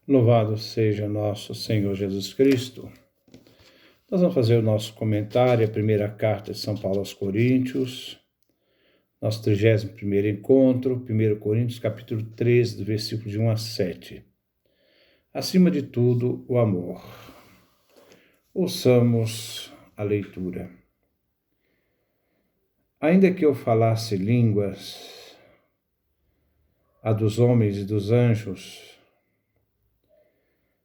Louvado seja nosso Senhor Jesus Cristo. Nós vamos fazer o nosso comentário, a primeira carta de São Paulo aos Coríntios, nosso 31º encontro, 1 Coríntios, capítulo 13, do versículo de 1 a 7. Acima de tudo, o amor. Ouçamos a leitura. Ainda que eu falasse línguas, a dos homens e dos anjos,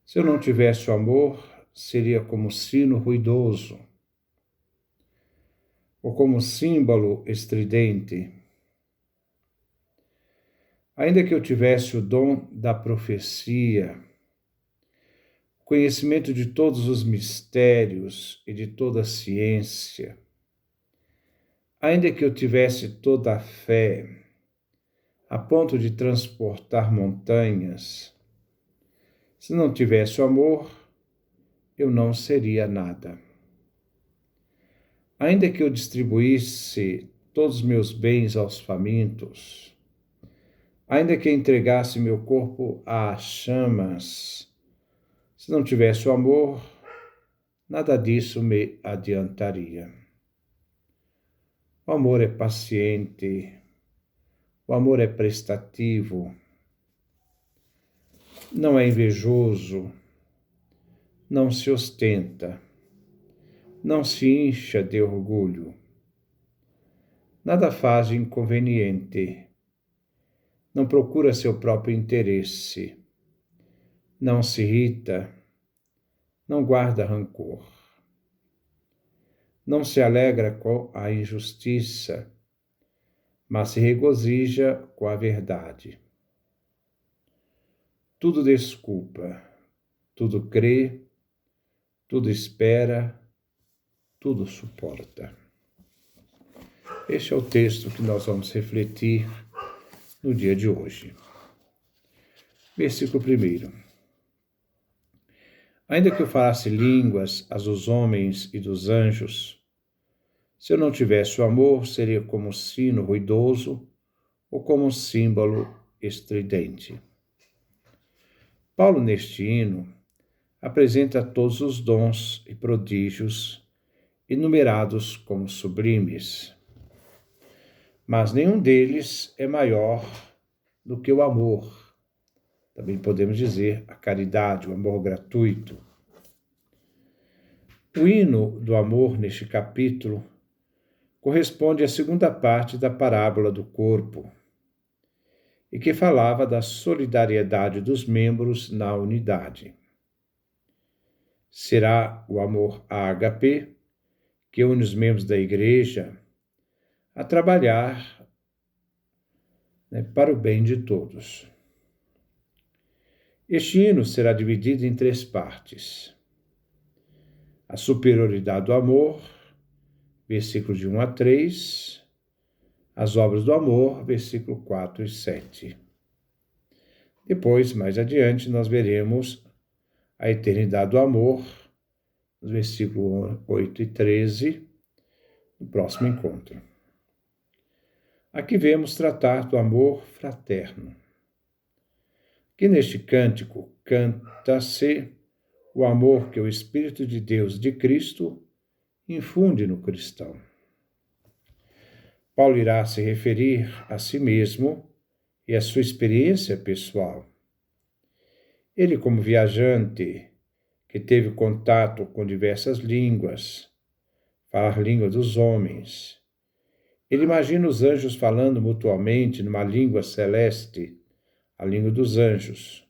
se eu não tivesse o amor, seria como sino ruidoso, ou como símbolo estridente. Ainda que eu tivesse o dom da profecia, conhecimento de todos os mistérios e de toda a ciência, ainda que eu tivesse toda a fé, a ponto de transportar montanhas, se não tivesse o amor, eu não seria nada. Ainda que eu distribuísse todos os meus bens aos famintos, ainda que entregasse meu corpo às chamas, se não tivesse o amor, nada disso me adiantaria. O amor é paciente, o amor é prestativo, não é invejoso, não se ostenta, não se incha de orgulho, nada faz de inconveniente, não procura seu próprio interesse, não se irrita, não guarda rancor, não se alegra com a injustiça, mas se regozija com a verdade. Tudo desculpa, tudo crê, tudo espera, tudo suporta. Este é o texto que nós vamos refletir no dia de hoje. Versículo 1. Ainda que eu falasse línguas as dos homens e dos anjos, se eu não tivesse o amor, seria como um sino ruidoso ou como um símbolo estridente. Paulo, neste hino, apresenta todos os dons e prodígios enumerados como sublimes, mas nenhum deles é maior do que o amor. Também podemos dizer a caridade, o amor gratuito. O hino do amor neste capítulo corresponde à segunda parte da parábola do corpo, e que falava da solidariedade dos membros na unidade. Será o amor ágape que une os membros da igreja a trabalhar para o bem de todos. Este hino será dividido em 3 partes. A superioridade do amor, versículos de 1 a 3, as obras do amor, versículo 4 e 7. Depois, mais adiante, nós veremos a eternidade do amor, nos versículos 8 e 13, no próximo encontro. Aqui vemos tratar do amor fraterno. Que neste cântico canta-se o amor que o Espírito de Deus de Cristo infunde no cristão. Paulo irá se referir a si mesmo e a sua experiência pessoal. Ele, como viajante, que teve contato com diversas línguas, falar a língua dos homens, ele imagina os anjos falando mutuamente numa língua celeste, a língua dos anjos.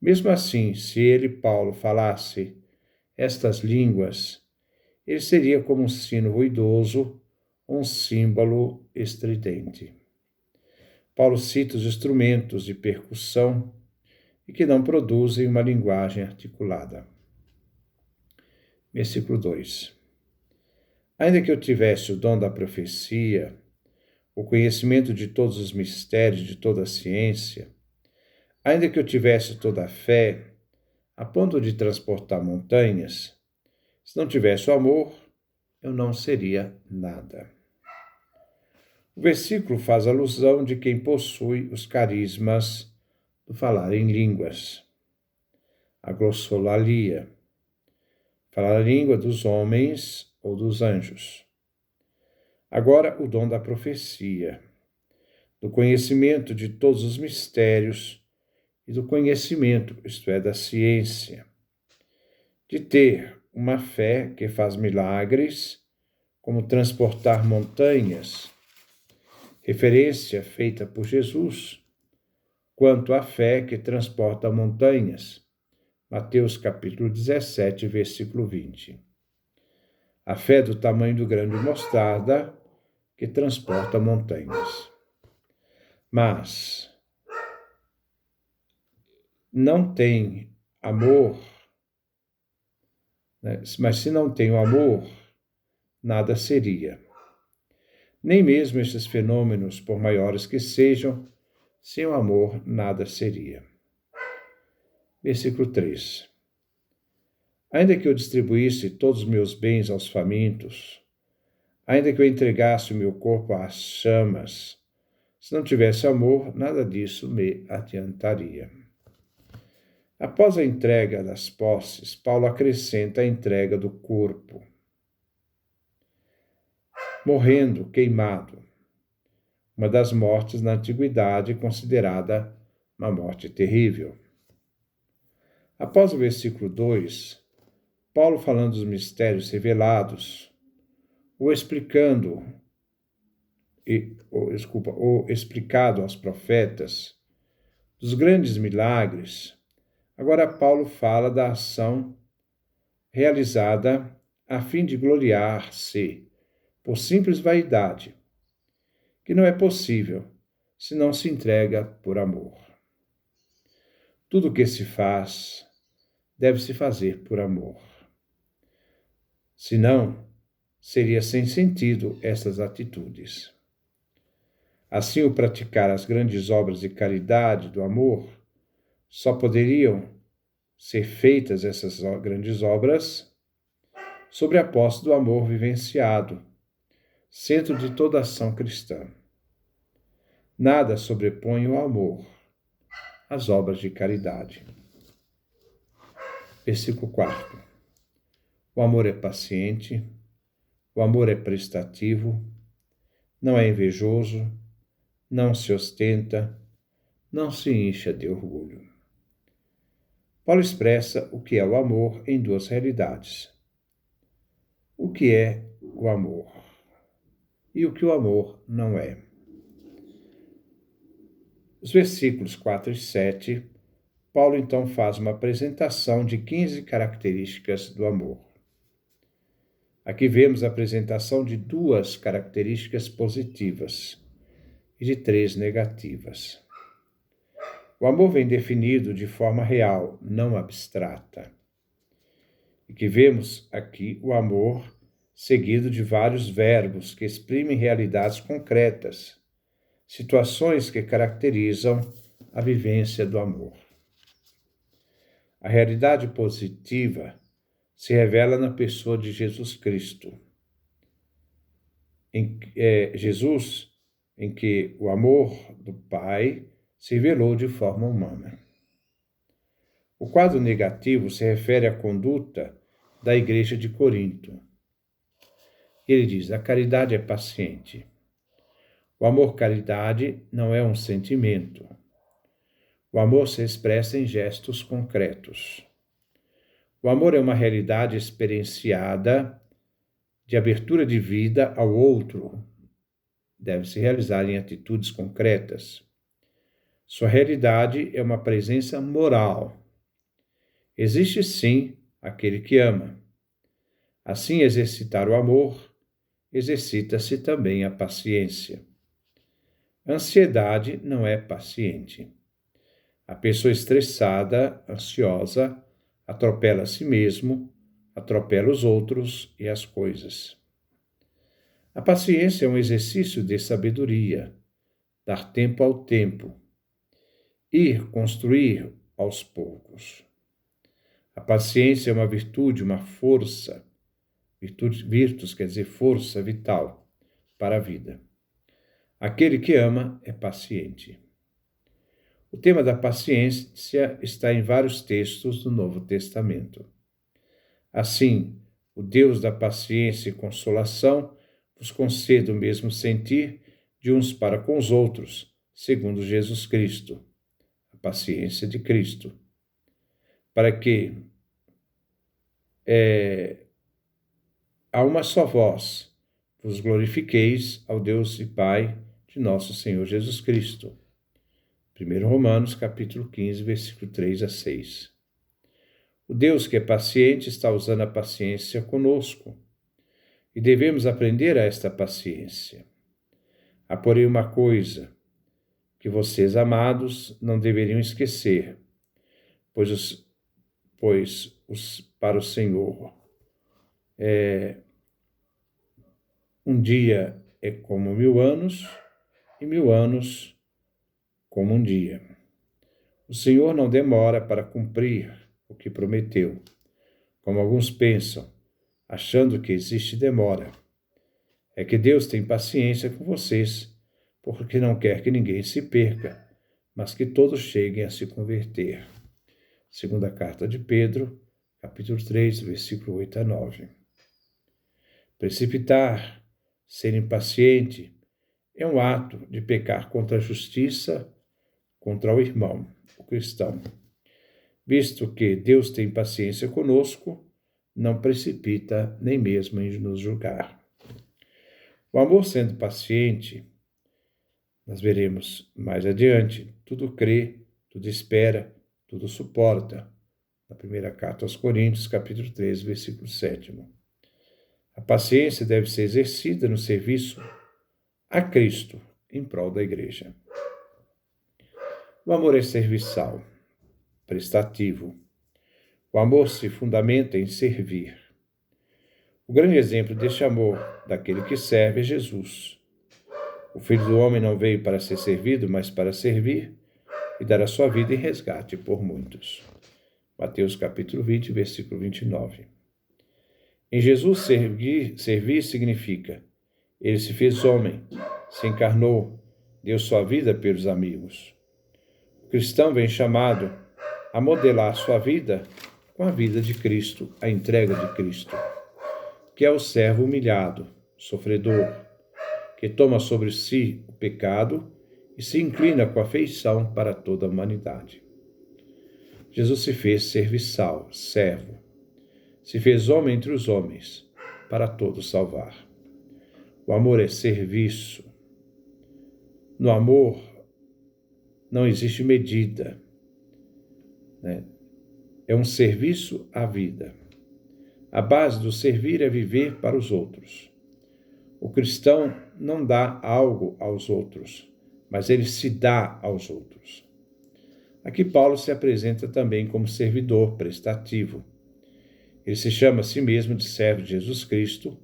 Mesmo assim, se ele, Paulo, falasse estas línguas, ele seria como um sino ruidoso, um símbolo estridente. Paulo cita os instrumentos de percussão e que não produzem uma linguagem articulada. Versículo 2. Ainda que eu tivesse o dom da profecia, o conhecimento de todos os mistérios, de toda a ciência, ainda que eu tivesse toda a fé, a ponto de transportar montanhas, se não tivesse o amor, eu não seria nada. O versículo faz alusão de quem possui os carismas do falar em línguas. a glossolalia, falar a língua dos homens ou dos anjos. Agora, o dom da profecia, do conhecimento de todos os mistérios e do conhecimento, isto é, da ciência, de ter uma fé que faz milagres, como transportar montanhas, referência feita por Jesus, quanto à fé que transporta montanhas, Mateus capítulo 17, versículo 20. A fé do tamanho do grão de mostarda que transporta montanhas. Mas não tem amor, né? Mas se não tem o amor, nada seria. Nem mesmo esses fenômenos, por maiores que sejam, sem o amor, nada seria. Versículo 3. Ainda que eu distribuísse todos os meus bens aos famintos, ainda que eu entregasse o meu corpo às chamas, se não tivesse amor, nada disso me adiantaria. Após a entrega das posses, Paulo acrescenta a entrega do corpo, morrendo queimado, uma das mortes na antiguidade considerada uma morte terrível. Após o versículo 2, Paulo falando dos mistérios revelados, ou explicado aos profetas, dos grandes milagres, agora Paulo fala da ação realizada a fim de gloriar-se por simples vaidade, que não é possível se não se entrega por amor. Tudo o que se faz deve se fazer por amor. Senão, seria sem sentido essas atitudes. Assim, o praticar as grandes obras de caridade, do amor, só poderiam ser feitas essas grandes obras sobre a posse do amor vivenciado, centro de toda ação cristã. Nada sobrepõe o amor às obras de caridade. Versículo 4. O amor é paciente, o amor é prestativo, não é invejoso, não se ostenta, não se incha de orgulho. Paulo expressa o que é o amor em duas realidades. O que é o amor e o que o amor não é. Os versículos 4 e 7, Paulo então faz uma apresentação de 15 características do amor. Aqui vemos a apresentação de 2 características positivas e de 3 negativas. O amor vem definido de forma real, não abstrata. E que vemos aqui o amor seguido de vários verbos que exprimem realidades concretas, situações que caracterizam a vivência do amor. A realidade positiva se revela na pessoa de Jesus Cristo. Jesus, em que o amor do Pai se revelou de forma humana. O quadro negativo se refere à conduta da igreja de Corinto. Ele diz: a caridade é paciente. O amor-caridade não é um sentimento. O amor se expressa em gestos concretos. O amor é uma realidade experienciada de abertura de vida ao outro. Deve se realizar em atitudes concretas. Sua realidade é uma presença moral. Existe sim aquele que ama. Assim, exercitar o amor, exercita-se também a paciência. A ansiedade não é paciente. A pessoa estressada, ansiosa, atropela a si mesmo, atropela os outros e as coisas. A paciência é um exercício de sabedoria, dar tempo ao tempo, ir construir aos poucos. A paciência é uma virtude, uma força, virtus quer dizer força vital para a vida. Aquele que ama é paciente. O tema da paciência está em vários textos do Novo Testamento. Assim, o Deus da paciência e consolação vos conceda o mesmo sentir de uns para com os outros, segundo Jesus Cristo, a paciência de Cristo, para que a uma só voz vos glorifiqueis ao Deus e Pai de nosso Senhor Jesus Cristo. 1 Romanos, capítulo 15, versículo 3 a 6. O Deus que é paciente está usando a paciência conosco e devemos aprender a esta paciência. Há, porém, uma coisa que vocês, amados, não deveriam esquecer, pois para o Senhor um dia é como 1000 anos e 1000 anos como um dia. O Senhor não demora para cumprir o que prometeu, como alguns pensam, achando que existe demora. É que Deus tem paciência com vocês, porque não quer que ninguém se perca, mas que todos cheguem a se converter. Segunda carta de Pedro, capítulo 3, versículo 8 a 9. Precipitar, ser impaciente, é um ato de pecar contra a justiça, contra o irmão, o cristão. Visto que Deus tem paciência conosco, não precipita nem mesmo em nos julgar. O amor sendo paciente, nós veremos mais adiante, tudo crê, tudo espera, tudo suporta. Na primeira carta aos Coríntios, capítulo 13, versículo 7. A paciência deve ser exercida no serviço a Cristo, em prol da Igreja. O amor é serviçal, prestativo. O amor se fundamenta em servir. O grande exemplo deste amor, daquele que serve, é Jesus. O Filho do Homem não veio para ser servido, mas para servir e dar a sua vida em resgate por muitos. Mateus capítulo 20, versículo 29. Em Jesus, servir significa: ele se fez homem, se encarnou, deu sua vida pelos amigos. O cristão vem chamado a modelar sua vida com a vida de Cristo, a entrega de Cristo, que é o servo humilhado, sofredor, que toma sobre si o pecado e se inclina com afeição para toda a humanidade. Jesus se fez serviçal, servo. Se fez homem entre os homens, para todos salvar. O amor é serviço. No amor não existe medida, né? É um serviço à vida. A base do servir é viver para os outros. O cristão não dá algo aos outros, mas ele se dá aos outros. Aqui Paulo se apresenta também como servidor prestativo. Ele se chama a si mesmo de servo de Jesus Cristo,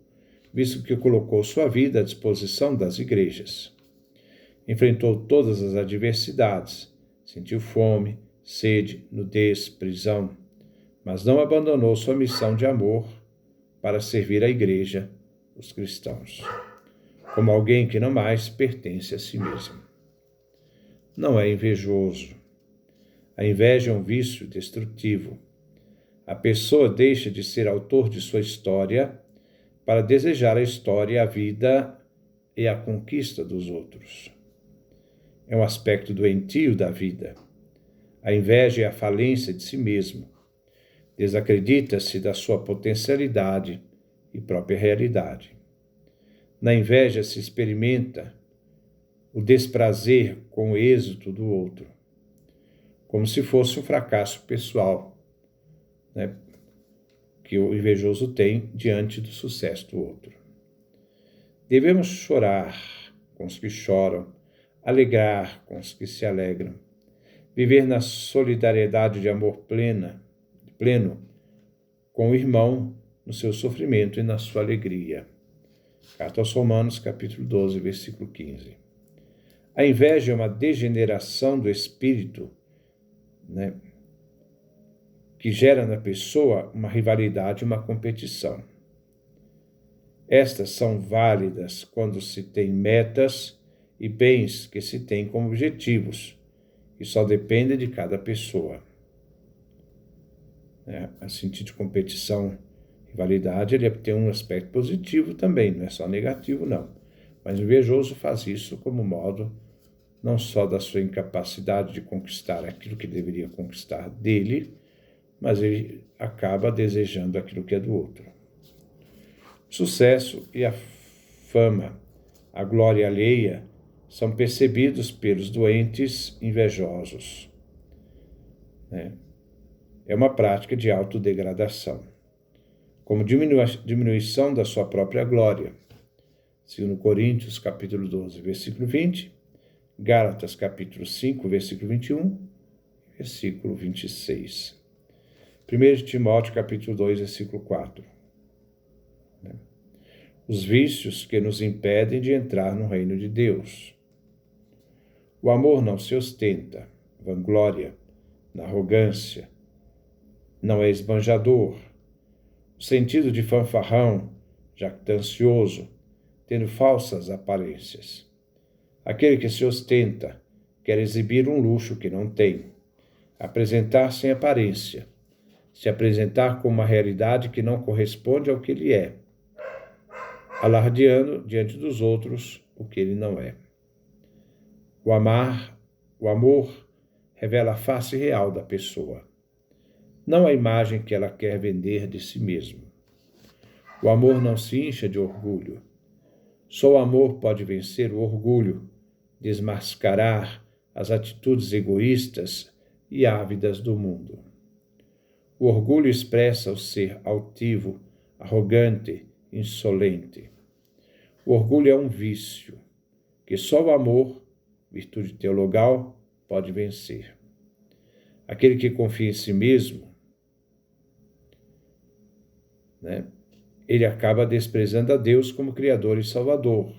visto que colocou sua vida à disposição das igrejas. Enfrentou todas as adversidades, sentiu fome, sede, nudez, prisão, mas não abandonou sua missão de amor para servir a igreja, os cristãos, como alguém que não mais pertence a si mesmo. Não é invejoso. A inveja é um vício destrutivo. A pessoa deixa de ser autor de sua história para desejar a história, a vida e a conquista dos outros. É um aspecto doentio da vida. A inveja é a falência de si mesmo. Desacredita-se da sua potencialidade e própria realidade. Na inveja se experimenta o desprazer com o êxito do outro, como se fosse um fracasso pessoal, né, que o invejoso tem diante do sucesso do outro. Devemos chorar com os que choram, alegrar com os que se alegram, viver na solidariedade de amor pleno com o irmão no seu sofrimento e na sua alegria. Carta aos Romanos, capítulo 12, versículo 15. A inveja é uma degeneração do espírito, né, que gera na pessoa uma rivalidade, uma competição. Estas são válidas quando se tem metas e bens que se tem como objetivos, e só depende de cada pessoa. A sentido de competição, rivalidade, ele tem um aspecto positivo também, não é só negativo, não. Mas o invejoso faz isso como modo não só da sua incapacidade de conquistar aquilo que deveria conquistar dele, mas ele acaba desejando aquilo que é do outro. O sucesso e a fama, a glória alheia, são percebidos pelos doentes invejosos. É uma prática de autodegradação, como diminuição da sua própria glória. 2 Coríntios, capítulo 12, versículo 20, Gálatas, capítulo 5, versículo 21, versículo 26. 1 Timóteo, capítulo 2, versículo 4. Os vícios que nos impedem de entrar no reino de Deus. O amor não se ostenta, vanglória, na arrogância, não é esbanjador, o sentido de fanfarrão, jactancioso, tendo falsas aparências. Aquele que se ostenta quer exibir um luxo que não tem, apresentar sem aparência, se apresentar com uma realidade que não corresponde ao que ele é, alardeando diante dos outros o que ele não é. O amor revela a face real da pessoa, não a imagem que ela quer vender de si mesma. O amor não se incha de orgulho. Só o amor pode vencer o orgulho, desmascarar as atitudes egoístas e ávidas do mundo. O orgulho expressa o ser altivo, arrogante, insolente. O orgulho é um vício que só o amor, virtude teologal, pode vencer. Aquele que confia em si mesmo, ele acaba desprezando a Deus como Criador e Salvador.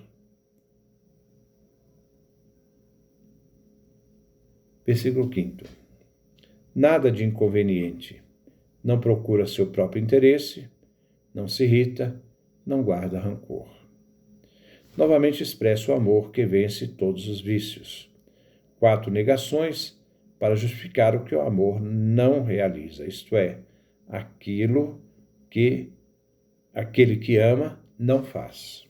Versículo 5. Nada de inconveniente. Não procura seu próprio interesse, não se irrita, não guarda rancor. Novamente expressa o amor que vence todos os vícios. 4 negações para justificar o que o amor não realiza, isto é, aquele que ama não faz.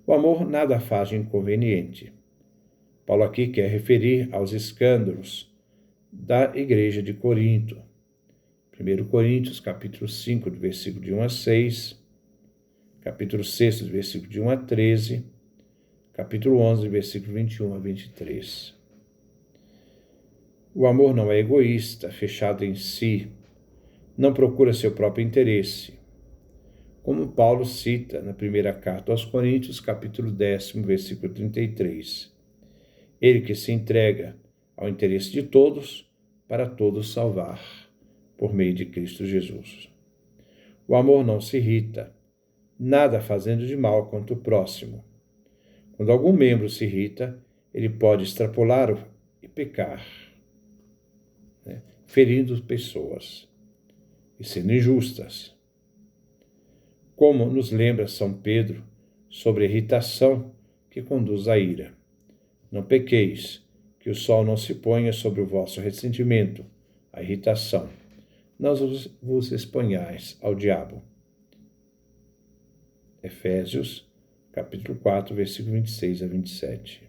O amor nada faz de inconveniente. Paulo aqui quer referir aos escândalos da igreja de Corinto. 1 Coríntios, capítulo 5, do versículo de 1 a 6, capítulo 6, do versículo de 1 a 13, capítulo 11, do versículo 21 a 23. O amor não é egoísta, fechado em si, não procura seu próprio interesse. Como Paulo cita na primeira carta aos Coríntios, capítulo 10, versículo 33. Ele que se entrega ao interesse de todos, para todos salvar, por meio de Cristo Jesus. O amor não se irrita, nada fazendo de mal contra o próximo. Quando algum membro se irrita, ele pode extrapolar e pecar, ferindo pessoas e sendo injustas. Como nos lembra São Pedro sobre a irritação que conduz à ira. Não pequeis, que o sol não se ponha sobre o vosso ressentimento, a irritação. Não vos exponhais ao diabo. Efésios, capítulo 4, versículo 26 a 27.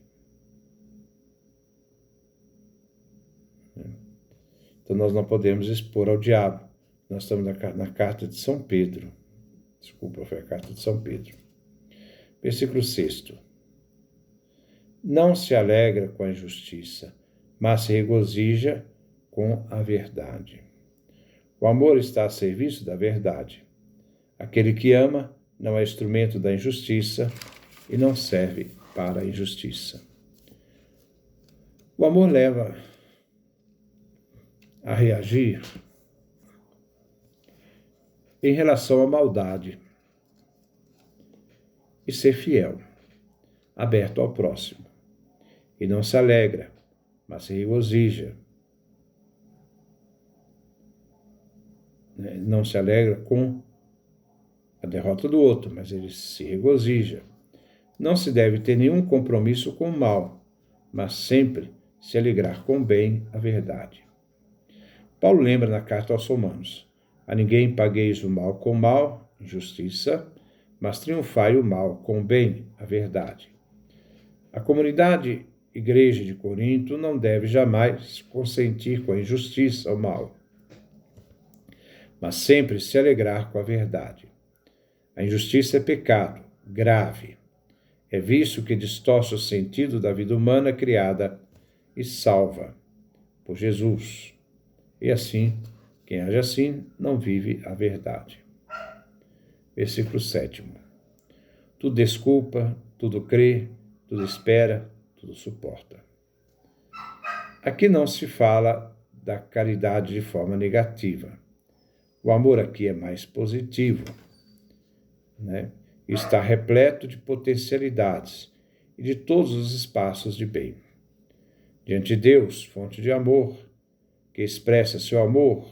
Então nós não podemos expor ao diabo. Nós estamos na carta de São Pedro. Desculpa, foi a carta de São Pedro. Versículo 6. Não se alegra com a injustiça, mas se regozija com a verdade. O amor está a serviço da verdade. Aquele que ama não é instrumento da injustiça e não serve para a injustiça. O amor leva a reagir em relação à maldade e ser fiel, aberto ao próximo. E não se alegra, mas se regozija. Não se alegra com a derrota do outro, mas ele se regozija. Não se deve ter nenhum compromisso com o mal, mas sempre se alegrar com o bem, a verdade. Paulo lembra na carta aos Romanos: a ninguém pagueis o mal com o mal, injustiça, mas triunfai o mal com o bem, a verdade. A comunidade Igreja de Corinto não deve jamais consentir com a injustiça ou mal, mas sempre se alegrar com a verdade. A injustiça é pecado grave. É vício que distorce o sentido da vida humana criada e salva por Jesus. E assim, quem age assim não vive a verdade. Versículo 7. Tudo desculpa, tudo crê, tudo espera, tudo suporta. Aqui não se fala da caridade de forma negativa. O amor aqui é mais positivo, né? Está repleto de potencialidades e de todos os espaços de bem. Diante de Deus, fonte de amor, que expressa seu amor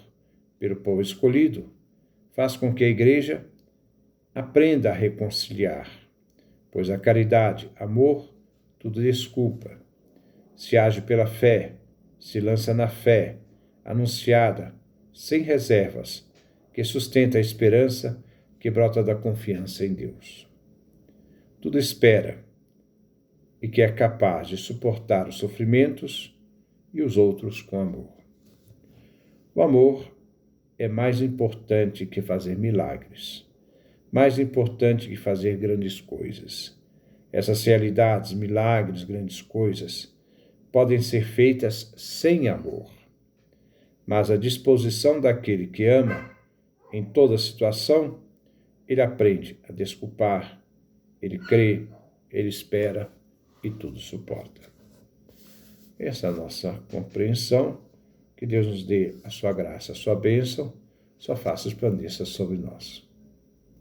pelo povo escolhido, faz com que a Igreja aprenda a reconciliar, pois a caridade, amor, tudo desculpa. Se age pela fé, se lança na fé, anunciada, sem reservas, que sustenta a esperança que brota da confiança em Deus. Tudo espera e que é capaz de suportar os sofrimentos e os outros com amor. O amor é mais importante que fazer milagres, mais importante que fazer grandes coisas. Essas realidades, milagres, grandes coisas, podem ser feitas sem amor. Mas a disposição daquele que ama, em toda situação, ele aprende a desculpar, ele crê, ele espera e tudo suporta. Essa é a nossa compreensão. Que Deus nos dê a sua graça, a sua bênção, sua face resplandeça sobre nós.